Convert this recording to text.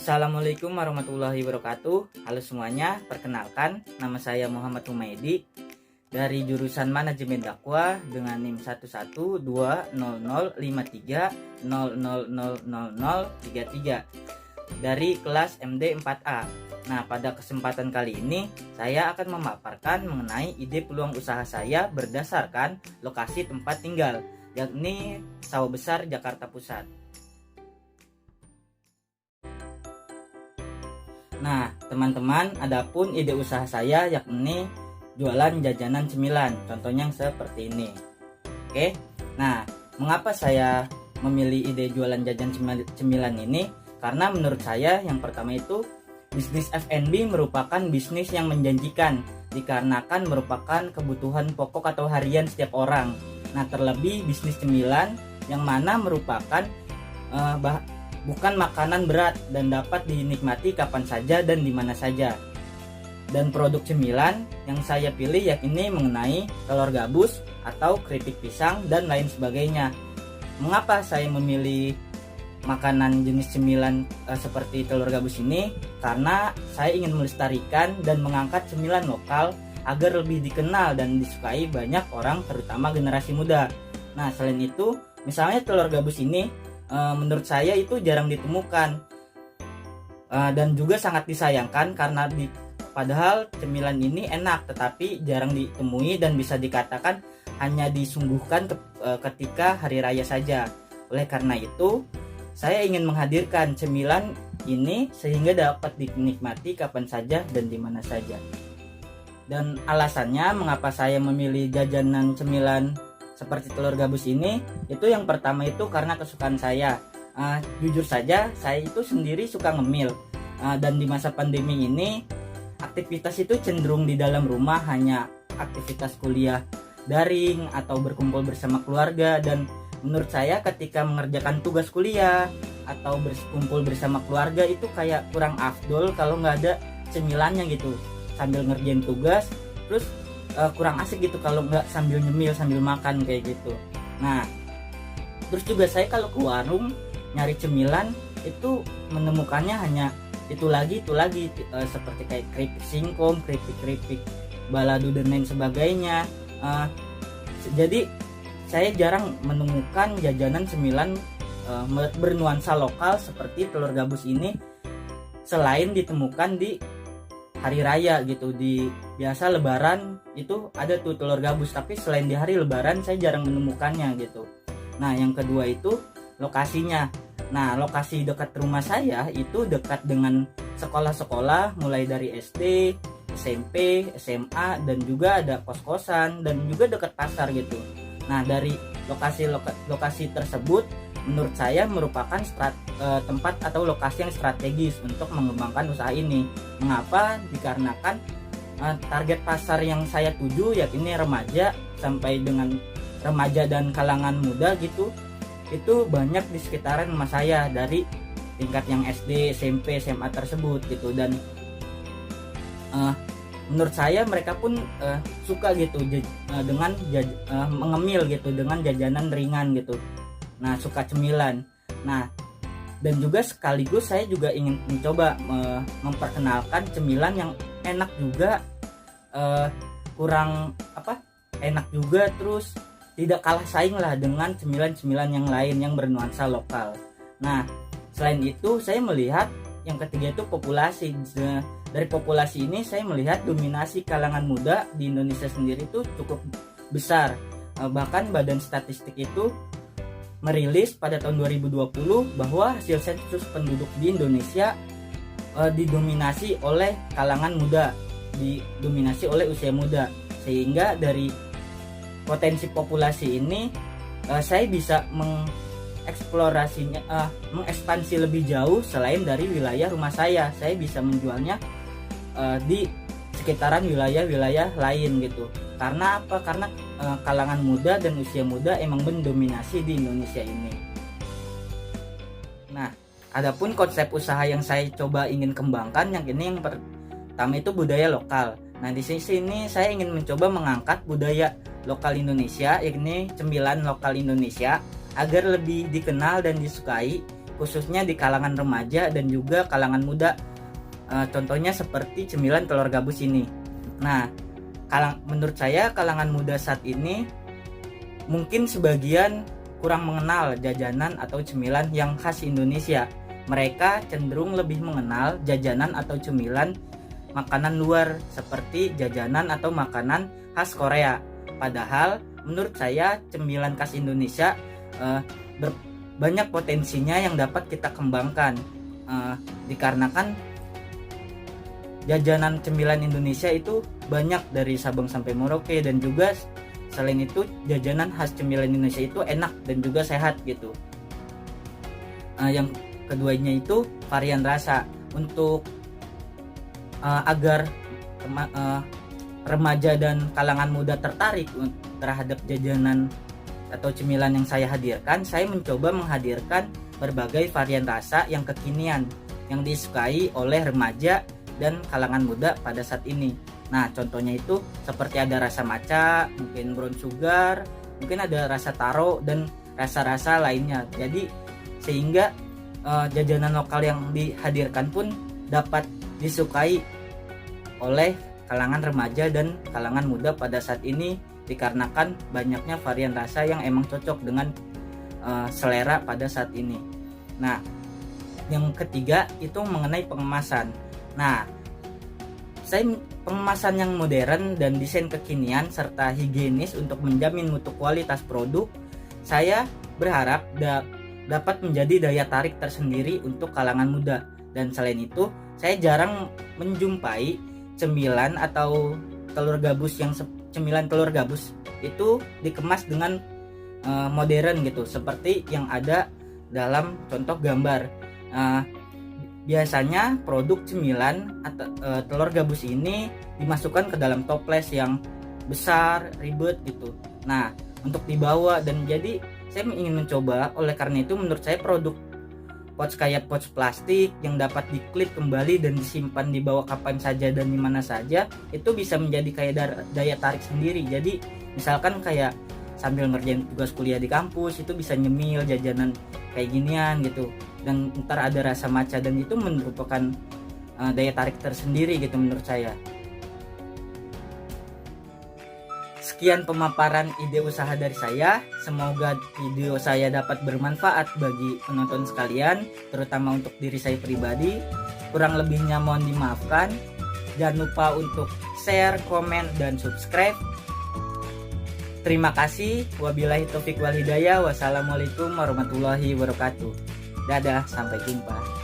Assalamualaikum warahmatullahi wabarakatuh. Halo semuanya, perkenalkan nama saya Muhammad Humaydi dari jurusan Manajemen Dakwah dengan NIM 1120053 dari kelas MD 4A. Nah, pada kesempatan kali ini saya akan memaparkan mengenai ide peluang usaha saya berdasarkan lokasi tempat tinggal, yakni Sawah Besar, Jakarta Pusat. Nah, teman-teman, adapun ide usaha saya yakni jualan jajanan cemilan, contohnya seperti ini. Oke. Nah, mengapa saya memilih ide jualan jajan cemilan ini? Karena menurut saya yang pertama itu bisnis F&B merupakan bisnis yang menjanjikan dikarenakan merupakan kebutuhan pokok atau harian setiap orang. Nah, terlebih bisnis cemilan yang mana merupakan bukan makanan berat dan dapat dinikmati kapan saja dan di mana saja. Dan produk cemilan yang saya pilih yakni mengenai telur gabus atau keripik pisang dan lain sebagainya. Mengapa saya memilih makanan jenis cemilan seperti telur gabus ini? Karena saya ingin melestarikan dan mengangkat cemilan lokal agar lebih dikenal dan disukai banyak orang, terutama generasi muda. Nah, selain itu, misalnya telur gabus ini menurut saya itu jarang ditemukan dan juga sangat disayangkan karena padahal cemilan ini enak tetapi jarang ditemui dan bisa dikatakan hanya disungguhkan ketika hari raya saja. Oleh karena itu saya ingin menghadirkan cemilan ini sehingga dapat dinikmati kapan saja dan di mana saja. Dan alasannya mengapa saya memilih jajanan cemilan seperti telur gabus ini, itu yang pertama itu karena kesukaan saya. Jujur saja, saya itu sendiri suka ngemil. Dan di masa pandemi ini, aktivitas itu cenderung di dalam rumah, hanya aktivitas kuliah daring atau berkumpul bersama keluarga. Dan menurut saya ketika mengerjakan tugas kuliah atau berkumpul bersama keluarga itu kayak kurang afdol kalau nggak ada cemilannya gitu. Sambil ngerjain tugas, terus kurang asik gitu kalau nggak sambil nyemil sambil makan kayak gitu. Nah, terus juga saya kalau ke warung nyari cemilan itu menemukannya hanya itu lagi seperti kayak keripik singkong, keripik balado dan lain sebagainya. Jadi saya jarang menemukan jajanan cemilan bernuansa lokal seperti telur gabus ini selain ditemukan di hari raya gitu. Di biasa lebaran itu ada tuh telur gabus, tapi selain di hari lebaran saya jarang menemukannya gitu. Nah, yang kedua itu lokasinya. Nah, lokasi dekat rumah saya itu dekat dengan sekolah-sekolah mulai dari SD, SMP, SMA dan juga ada kos-kosan dan juga dekat pasar gitu. Nah, dari lokasi tersebut menurut saya merupakan tempat atau lokasi yang strategis untuk mengembangkan usaha ini. Mengapa? Dikarenakan target pasar yang saya tuju yakni remaja sampai dengan remaja dan kalangan muda gitu. Itu banyak di sekitaran rumah saya dari tingkat yang SD, SMP, SMA tersebut gitu. Dan menurut saya mereka pun suka gitu dengan mengemil gitu dengan jajanan ringan gitu. Nah, suka cemilan. Nah, dan juga sekaligus saya juga ingin mencoba memperkenalkan cemilan yang enak juga, enak juga, terus tidak kalah saing lah dengan cemilan-cemilan yang lain yang bernuansa lokal. Nah, selain itu saya melihat yang ketiga itu populasi. Dari populasi ini saya melihat dominasi kalangan muda di Indonesia sendiri itu cukup besar. Bahkan Badan Statistik itu merilis pada tahun 2020 bahwa hasil sensus penduduk di Indonesia didominasi oleh kalangan muda, didominasi oleh usia muda. Sehingga dari potensi populasi ini saya bisa mengekspansi lebih jauh selain dari wilayah rumah saya. Saya bisa menjualnya di sekitaran wilayah-wilayah lain gitu. Karena apa? Karena kalangan muda dan usia muda emang mendominasi di Indonesia ini. Nah, adapun konsep usaha yang saya coba ingin kembangkan yang pertama itu budaya lokal. Nah, di sini saya ingin mencoba mengangkat budaya lokal Indonesia, yakni cemilan lokal Indonesia agar lebih dikenal dan disukai khususnya di kalangan remaja dan juga kalangan muda. Contohnya seperti cemilan telur gabus ini. Nah, menurut saya kalangan muda saat ini mungkin sebagian kurang mengenal jajanan atau cemilan yang khas Indonesia. Mereka cenderung lebih mengenal jajanan atau cemilan makanan luar seperti jajanan atau makanan khas Korea. Padahal menurut saya cemilan khas Indonesia banyak potensinya yang dapat kita kembangkan, dikarenakan jajanan cemilan Indonesia itu banyak dari Sabang sampai Merauke, dan juga selain itu jajanan khas cemilan Indonesia itu enak dan juga sehat gitu. Yang keduanya itu varian rasa. Untuk agar remaja dan kalangan muda tertarik terhadap jajanan atau cemilan yang saya hadirkan, saya mencoba menghadirkan berbagai varian rasa yang kekinian yang disukai oleh remaja dan kalangan muda pada saat ini. Nah, contohnya itu seperti ada rasa matcha, mungkin brown sugar, mungkin ada rasa taro dan rasa-rasa lainnya. Jadi sehingga jajanan lokal yang dihadirkan pun dapat disukai oleh kalangan remaja dan kalangan muda pada saat ini, dikarenakan banyaknya varian rasa yang emang cocok dengan selera pada saat ini. Nah, yang ketiga itu mengenai pengemasan. Nah, pengemasan yang modern dan desain kekinian serta higienis untuk menjamin mutu kualitas produk, saya berharap dapat menjadi daya tarik tersendiri untuk kalangan muda. Dan selain itu, saya jarang menjumpai cemilan atau cemilan telur gabus itu dikemas dengan modern gitu, seperti yang ada dalam contoh gambar. Biasanya produk cemilan atau telur gabus ini dimasukkan ke dalam toples yang besar, ribet gitu. Nah, untuk dibawa, dan jadi saya ingin mencoba. Oleh karena itu menurut saya produk pouch kayak pouch plastik yang dapat diklip kembali dan disimpan dibawa kapan saja dan dimana saja, itu bisa menjadi kayak daya tarik sendiri. Jadi misalkan kayak sambil ngerjain tugas kuliah di kampus itu bisa nyemil jajanan kayak ginian gitu, dan ntar ada rasa matcha, dan itu merupakan daya tarik tersendiri gitu menurut saya. Sekian pemaparan ide usaha dari saya. Semoga video saya dapat bermanfaat bagi penonton sekalian, terutama untuk diri saya pribadi. Kurang lebihnya mohon dimaafkan. Jangan lupa untuk share, komen, dan subscribe. Terima kasih. Wabillahi taufiq wal hidayah. Wassalamualaikum warahmatullahi wabarakatuh. Dadah, sampai jumpa.